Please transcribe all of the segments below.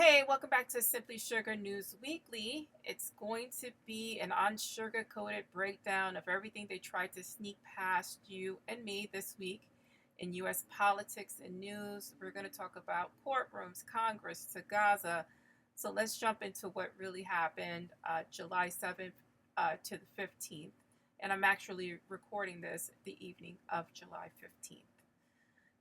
Hey, welcome back to Simply Sugar News Weekly. It's going to be an unsugar-coated breakdown of everything they tried to sneak past you and me this week in U.S. politics and news. We're going to talk about courtrooms, Congress, to Gaza. So let's jump into what really happened July 7th to the 15th. And I'm actually recording this the evening of July 15th,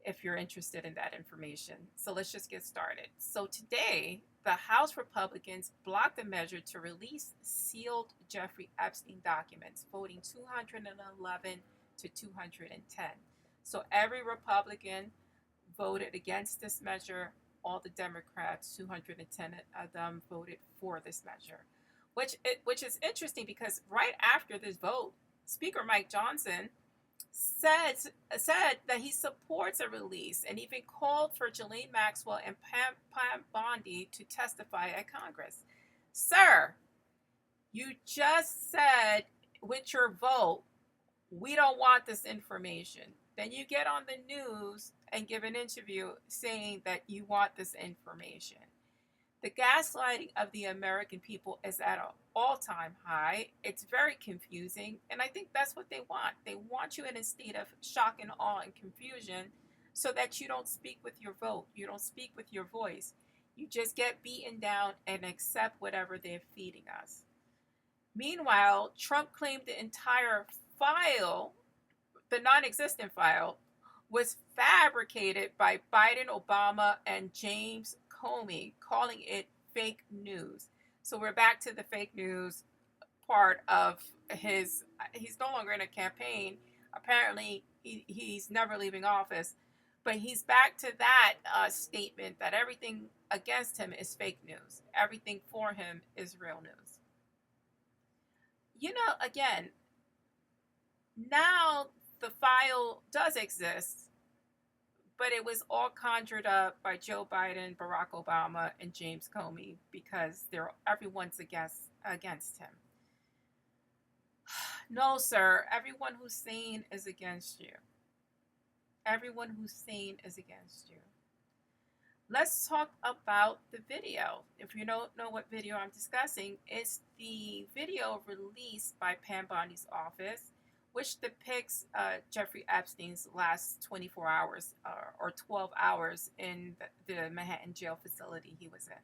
if you're interested in that information. So let's just get started. So today, the House Republicans blocked a measure to release sealed Jeffrey Epstein documents, voting 211 to 210. So every Republican voted against this measure. All the Democrats, 210 of them, voted for this measure, which is interesting because right after this vote, Speaker Mike Johnson said that he supports a release and even called for Ghislaine Maxwell and Pam Bondi to testify at Congress. Sir, you just said with your vote, we don't want this information. Then you get on the news and give an interview saying that you want this information. The gaslighting of the American people is at an all-time high. It's very confusing, and I think that's what they want. They want you in a state of shock and awe and confusion so that you don't speak with your vote. You don't speak with your voice. You just get beaten down and accept whatever they're feeding us. Meanwhile, Trump claimed the entire file, the non-existent file, was fabricated by Biden, Obama, and James Comey, calling it fake news. So we're back to the fake news part of he's no longer in a campaign. Apparently, he's never leaving office. But he's back to that statement that everything against him is fake news. Everything for him is real news. Again, now the file does exist, but it was all conjured up by Joe Biden, Barack Obama, and James Comey because everyone's against him. No, sir. Everyone who's sane is against you. Everyone who's sane is against you. Let's talk about the video. If you don't know what video I'm discussing, it's the video released by Pam Bondi's office, which depicts Jeffrey Epstein's last 24 hours or 12 hours in the Manhattan jail facility he was in.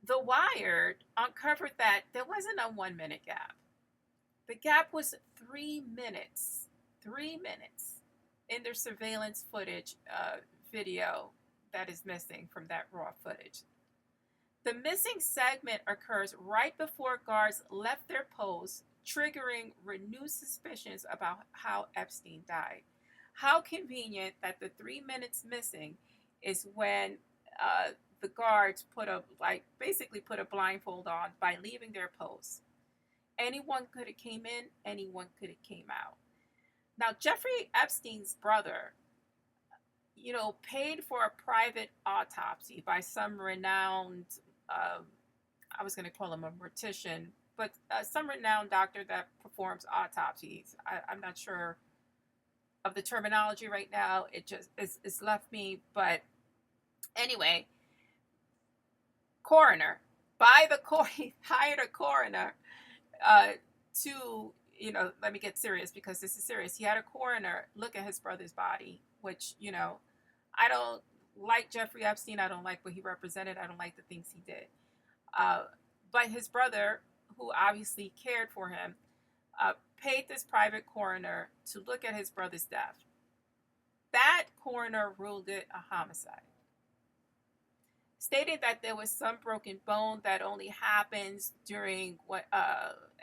The Wired uncovered that there wasn't a 1 minute gap. The gap was 3 minutes. 3 minutes in their surveillance footage video that is missing from that raw footage. The missing segment occurs right before guards left their posts, triggering renewed suspicions about how Epstein died. How convenient that the 3 minutes missing is when the guards basically put a blindfold on by leaving their posts. Anyone could have came in, anyone could have came out. Now, Jeffrey Epstein's brother, paid for a private autopsy by some renowned, I was going to call him a mortician, but some renowned doctor that performs autopsies. I'm not sure of the terminology right now. It just it's left me. But anyway, coroner. He hired a coroner to, let me get serious because this is serious. He had a coroner look at his brother's body, which, I don't like Jeffrey Epstein. I don't like what he represented. I don't like the things he did. But his brother, who obviously cared for him, paid this private coroner to look at his brother's death. That coroner ruled it a homicide. Stated that there was some broken bone that only happens during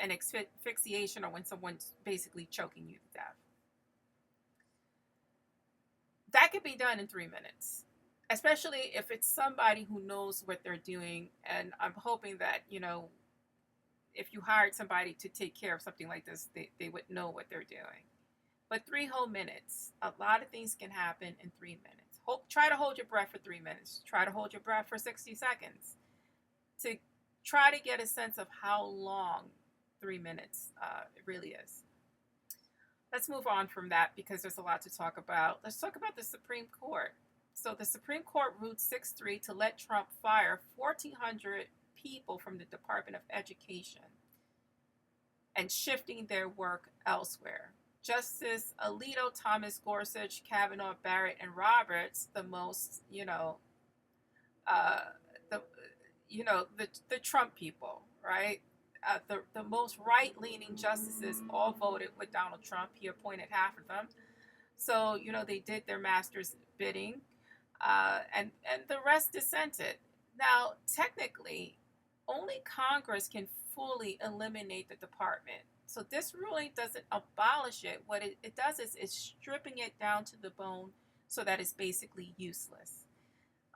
an asphyxiation or when someone's basically choking you to death. That could be done in 3 minutes, especially if it's somebody who knows what they're doing. And I'm hoping that, if you hired somebody to take care of something like this, they would know what they're doing. But 3 whole minutes, a lot of things can happen in 3 minutes. Try to hold your breath for 3 minutes. Try to hold your breath for 60 seconds to try to get a sense of how long 3 minutes it really is. Let's move on from that because there's a lot to talk about. Let's talk about the Supreme Court. So the Supreme Court ruled 6-3 to let Trump fire 1,400 people from the Department of Education and shifting their work elsewhere. Justice Alito, Thomas, Gorsuch, Kavanaugh, Barrett, and Roberts, the most, uh, the the Trump people, right? The most right-leaning justices all voted with Donald Trump. He appointed half of them, so they did their master's bidding, and the rest dissented. Now, technically, only Congress can fully eliminate the department. So this ruling doesn't abolish it. What it does is it's stripping it down to the bone so that it's basically useless.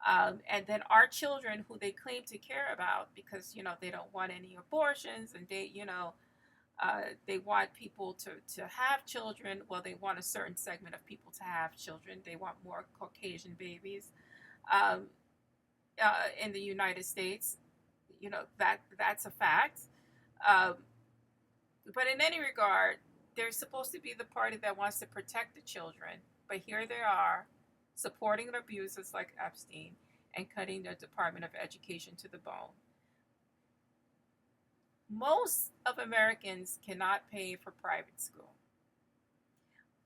And then our children, who they claim to care about, because they don't want any abortions, and they want people to have children. Well, they want a certain segment of people to have children. They want more Caucasian babies um, in the United States. That's a fact. Um, but in any regard, they're supposed to be the party that wants to protect the children. But here they are, supporting abusers like Epstein and cutting the Department of Education to the bone. Most of Americans cannot pay for private school.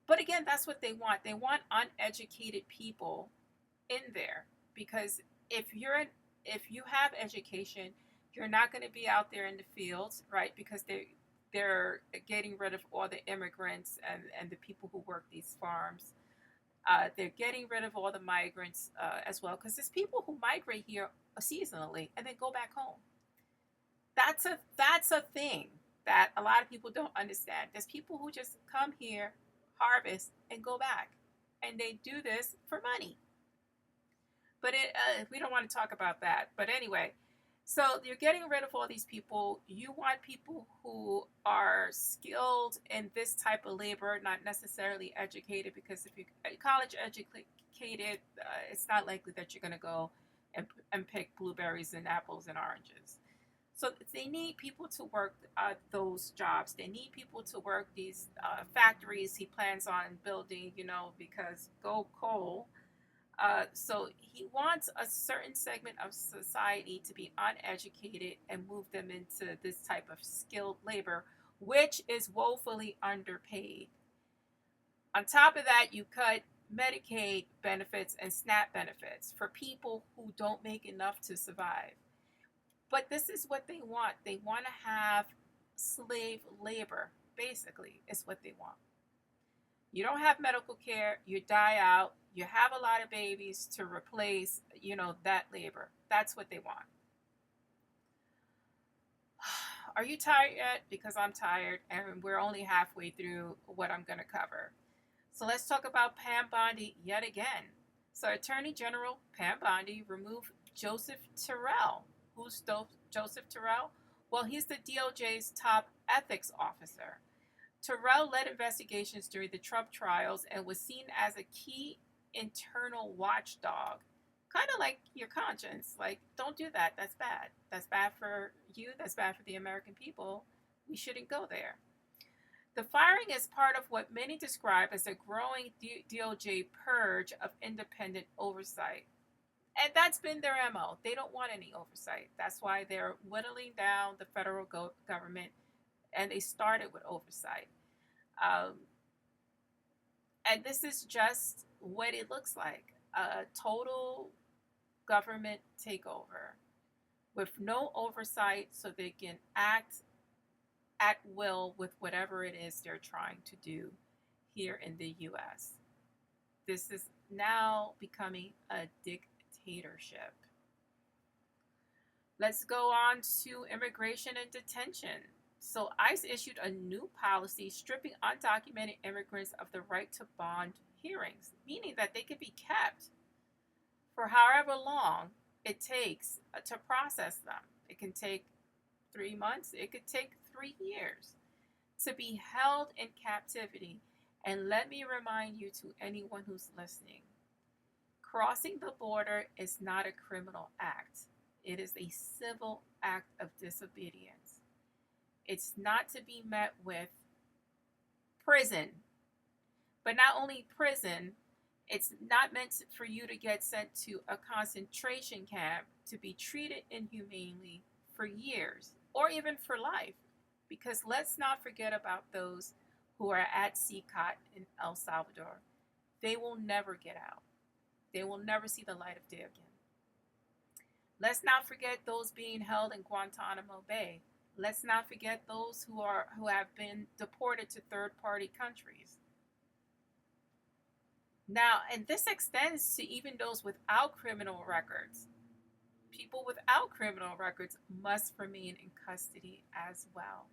But again, that's what they want. They want uneducated people in there, because if you have education, you're not going to be out there in the fields, right? Because they're getting rid of all the immigrants and the people who work these farms. They're getting rid of all the migrants as well, because there's people who migrate here seasonally and then go back home. That's a thing that a lot of people don't understand. There's people who just come here, harvest, and go back, and they do this for money. But we don't want to talk about that. But anyway, so you're getting rid of all these people. You want people who are skilled in this type of labor, not necessarily educated, because if you're college educated, it's not likely that you're going to go and pick blueberries and apples and oranges. So they need people to work those jobs. They need people to work these factories he plans on building, because go coal. So he wants a certain segment of society to be uneducated and move them into this type of skilled labor, which is woefully underpaid. On top of that, you cut Medicaid benefits and SNAP benefits for people who don't make enough to survive. But this is what they want. They want to have slave labor, basically, is what they want. You don't have medical care, you die out, you have a lot of babies to replace, that labor. That's what they want. Are you tired yet? Because I'm tired, and we're only halfway through what I'm going to cover. So let's talk about Pam Bondi yet again. So Attorney General Pam Bondi removed Joseph Terrell. Who's Joseph Terrell? Well, he's the DOJ's top ethics officer. Terrell led investigations during the Trump trials and was seen as a key internal watchdog. Kind of like your conscience. Like, don't do that. That's bad. That's bad for you. That's bad for the American people. We shouldn't go there. The firing is part of what many describe as a growing DOJ purge of independent oversight. And that's been their MO. They don't want any oversight. That's why they're whittling down the federal government, and they started with oversight. And this is just what it looks like, a total government takeover with no oversight, so they can act at will with whatever it is they're trying to do here in the U.S. This is now becoming a dictatorship. Let's go on to immigration and detention. So ICE issued a new policy stripping undocumented immigrants of the right to bond hearings, meaning that they could be kept for however long it takes to process them. It can take 3 months, it could take 3 years to be held in captivity. And let me remind you, to anyone who's listening, crossing the border is not a criminal act. It is a civil act of disobedience. It's not to be met with prison, but not only prison, It's not meant for you to get sent to a concentration camp to be treated inhumanely for years or even for life. Because let's not forget about those who are at SCOTUS in El Salvador. They will never get out. They will never see the light of day again. Let's not forget those being held in Guantanamo Bay. Let's not forget those who have been deported to third-party countries. Now, and this extends to even those without criminal records. People without criminal records must remain in custody as well,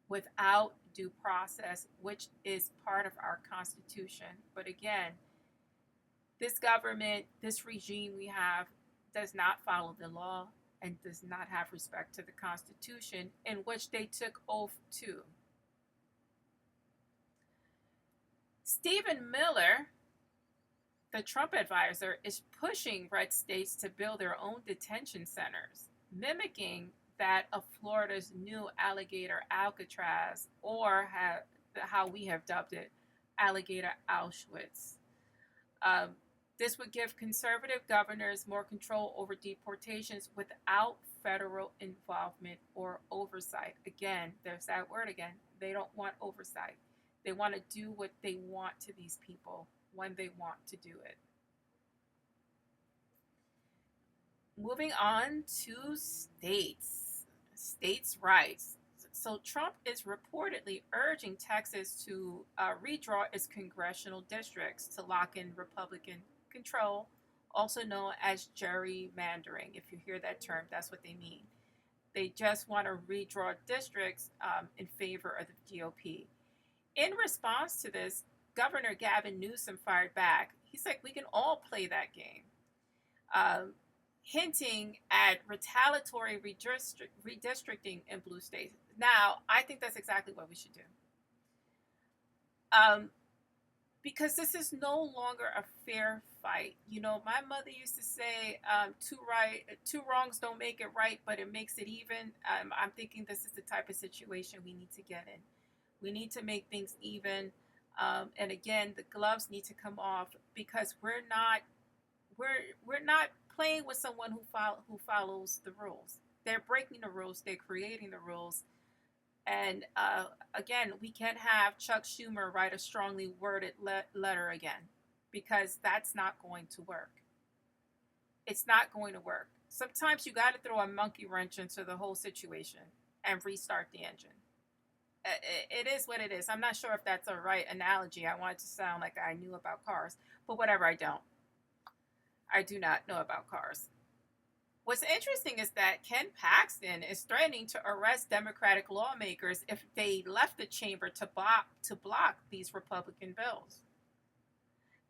without due process, which is part of our Constitution. But again, this government, this regime we have, does not follow the law and does not have respect to the Constitution, in which they took oath to. Stephen Miller, the Trump advisor, is pushing red states to build their own detention centers, mimicking that of Florida's new alligator Alcatraz, or how we have dubbed it, alligator Auschwitz. This would give conservative governors more control over deportations without federal involvement or oversight. Again, there's that word again. They don't want oversight. They want to do what they want to these people when they want to do it. Moving on to states' rights. So Trump is reportedly urging Texas to redraw its congressional districts to lock in Republican control, also known as gerrymandering. If you hear that term, that's what they mean. They just want to redraw districts in favor of the GOP. In response to this, Governor Gavin Newsom fired back. He's like, we can all play that game, hinting at retaliatory redistricting in blue states. Now, I think that's exactly what we should do. Because this is no longer a fair fight. You know, my mother used to say, two wrongs don't make it right, but it makes it even. I'm thinking this is the type of situation we need to get in. We need to make things even. And again, the gloves need to come off, because we're not playing with someone who follows the rules. They're breaking the rules. They're creating the rules. And again, we can't have Chuck Schumer write a strongly worded letter again, because that's not going to work. It's not going to work. Sometimes you got to throw a monkey wrench into the whole situation and restart the engine. It is what it is. I'm not sure if that's a right analogy. I want it to sound like I knew about cars, but whatever, I don't. I do not know about cars. What's interesting is that Ken Paxton is threatening to arrest Democratic lawmakers if they left the chamber to block these Republican bills.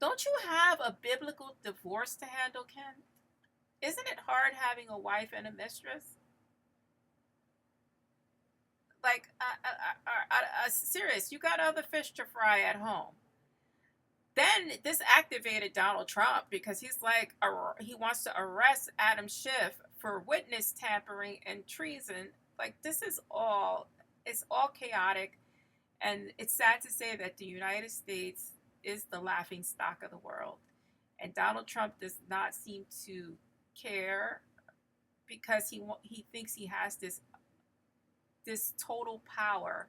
Don't you have a biblical divorce to handle, Ken? Isn't it hard having a wife and a mistress? Like, serious, you got other fish to fry at home. Then this activated Donald Trump, because he's like, he wants to arrest Adam Schiff for witness tampering and treason. Like, it's all chaotic. And it's sad to say that the United States is the laughing stock of the world. And Donald Trump does not seem to care, because he thinks he has this total power.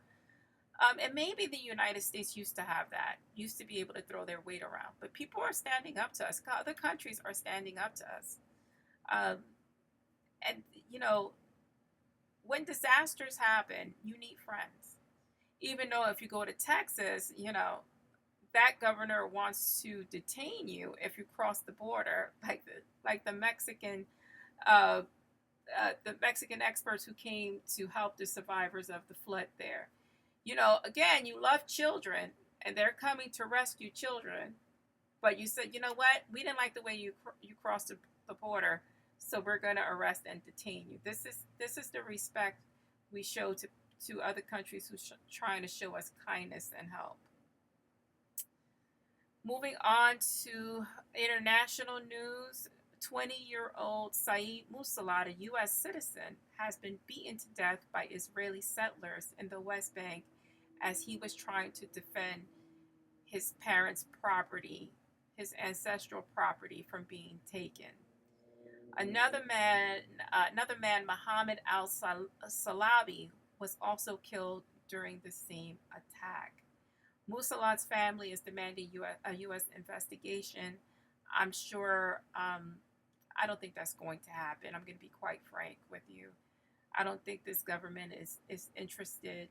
And maybe the United States used to have that, used to be able to throw their weight around. But people are standing up to us. Other countries are standing up to us. And, you know, when disasters happen, you need friends. Even though if you go to Texas, you know, that governor wants to detain you if you cross the border, like the Mexican experts who came to help the survivors of the flood there. You know, again, you love children, and they're coming to rescue children, but you said, you know what, we didn't like the way you crossed the border, so we're going to arrest and detain you. This is the respect we show to other countries who's trying to show us kindness and help. Moving on to international news, 20-year-old Said Moussalad, a U.S. citizen, has been beaten to death by Israeli settlers in the West Bank as he was trying to defend his parents' property, his ancestral property from being taken. Another man, Muhammad al-Salabi, was also killed during the same attack. Moussalad's family is demanding a U.S. investigation. I'm sure, I don't think that's going to happen. I'm going to be quite frank with you. I don't think this government is interested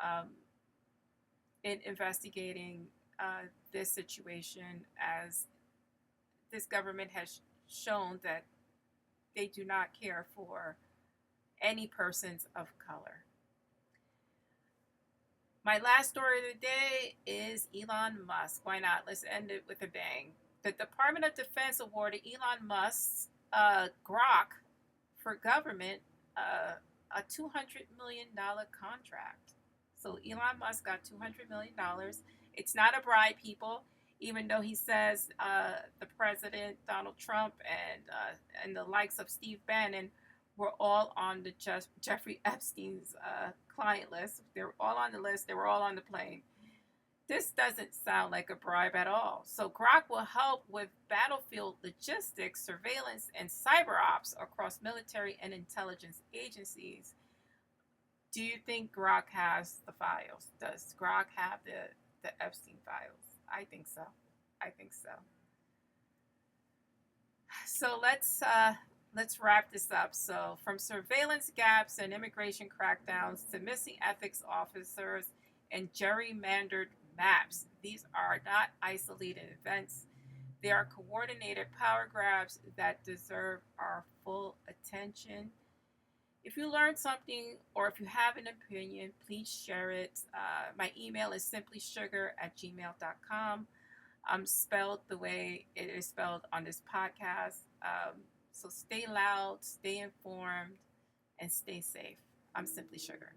um, in investigating this situation, as this government has shown that they do not care for any persons of color. My last story of the day is Elon Musk. Why not? Let's end it with a bang. The Department of Defense awarded Elon Musk's Grok for government a $200 million contract. So Elon Musk got $200 million. It's not a bribe, people, even though he says the president, Donald Trump, and the likes of Steve Bannon were all on the Jeffrey Epstein's client list. They're all on the list. They were all on the plane. This doesn't sound like a bribe at all. So Grok will help with battlefield logistics, surveillance, and cyber ops across military and intelligence agencies. Do you think Grok has the files? Does Grok have the Epstein files? I think so. I think so. So let's wrap this up. So from surveillance gaps and immigration crackdowns to missing ethics officers and gerrymandered maps, these are not isolated events. They are coordinated power grabs that deserve our full attention. If you learned something or if you have an opinion, please share it. My email is simplysugar@gmail.com. I'm spelled the way it is spelled on this podcast. So stay loud, stay informed, and stay safe. I'm Simply Sugar.